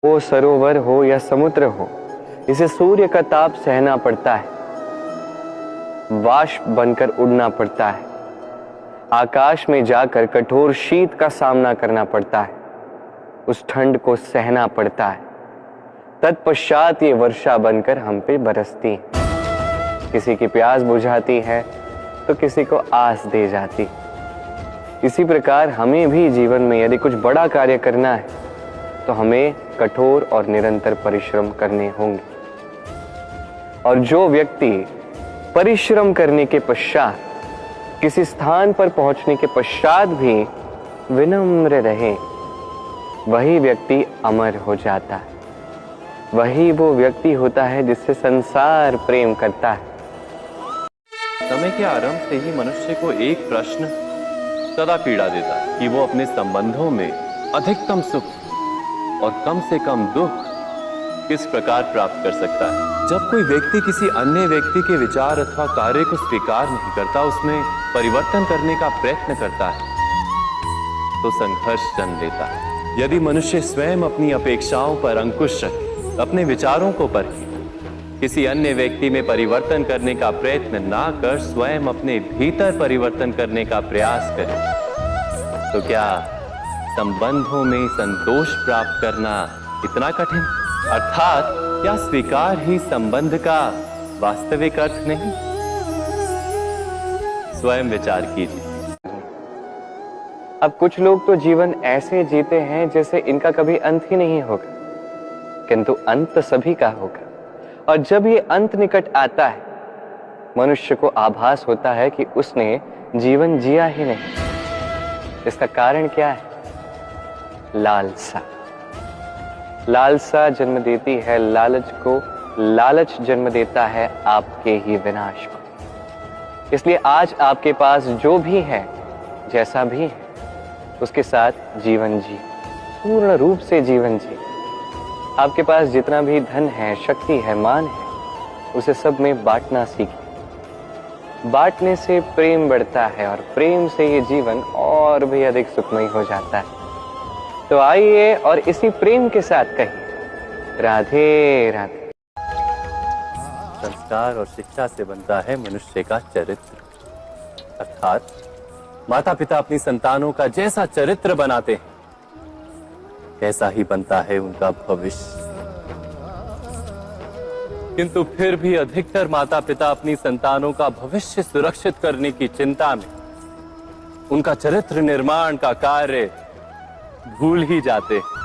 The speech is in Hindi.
वो सरोवर हो या समुद्र हो, इसे सूर्य का ताप सहना पड़ता है, वाष्प बनकर उड़ना पड़ता है, आकाश में जाकर कठोर शीत का सामना करना पड़ता है, उस ठंड को सहना पड़ता है। तत्पश्चात ये वर्षा बनकर हम पे बरसती है, किसी की प्यास बुझाती है तो किसी को आस दे जाती। इसी प्रकार हमें भी जीवन में यदि कुछ बड़ा कार्य करना है तो हमें कठोर और निरंतर परिश्रम करने होंगे। और जो व्यक्ति परिश्रम करने के पश्चात, किसी स्थान पर पहुंचने के पश्चात भी विनम्र रहे, वही व्यक्ति अमर हो जाता है। वही वो व्यक्ति होता है जिससे संसार प्रेम करता है। समय के आरंभ से ही मनुष्य को एक प्रश्न सदा पीड़ा देता है कि वो अपने संबंधों में अधिकतम सुख और कम से कम दुख किस प्रकार प्राप्त कर सकता है। जब कोई व्यक्ति किसी अन्य व्यक्ति के विचार अथवा कार्य को स्वीकार नहीं करता, उसमें परिवर्तन करने का प्रयत्न करता है, तो संघर्ष जन्म लेता है। यदि मनुष्य स्वयं अपनी अपेक्षाओं पर अंकुश रखे, अपने विचारों को परखे, किसी अन्य व्यक्ति में परिवर्तन करने का प्रयत्न ना कर स्वयं अपने भीतर परिवर्तन करने का प्रयास करे, तो क्या संबंधों में संतोष प्राप्त करना इतना कठिन? अर्थात क्या स्वीकार ही संबंध का वास्तविक अर्थ नहीं? स्वयं विचार कीजिए। अब कुछ लोग तो जीवन ऐसे जीते हैं जैसे इनका कभी अंत ही नहीं होगा, किंतु अंत सभी का होगा। और जब ये अंत निकट आता है, मनुष्य को आभास होता है कि उसने जीवन जिया ही नहीं। इसका कारण क्या है? लालसा। लालसा जन्म देती है लालच को, लालच जन्म देता है आपके ही विनाश को। इसलिए आज आपके पास जो भी है, जैसा भी है, उसके साथ जीवन जी, पूर्ण रूप से जीवन जी। आपके पास जितना भी धन है, शक्ति है, मान है, उसे सब में बांटना सीखिए। बांटने से प्रेम बढ़ता है और प्रेम से ये जीवन और भी अधिक सुखमय हो जाता है। तो आइए और इसी प्रेम के साथ कहिए राधे राधे। संस्कार और शिक्षा से बनता है मनुष्य का चरित्र। अर्थात माता पिता अपनी संतानों का जैसा चरित्र बनाते हैं, कैसा ही बनता है उनका भविष्य। किंतु फिर भी अधिकतर माता पिता अपनी संतानों का भविष्य सुरक्षित करने की चिंता में उनका चरित्र निर्माण का कार्य भूल ही जाते हैं।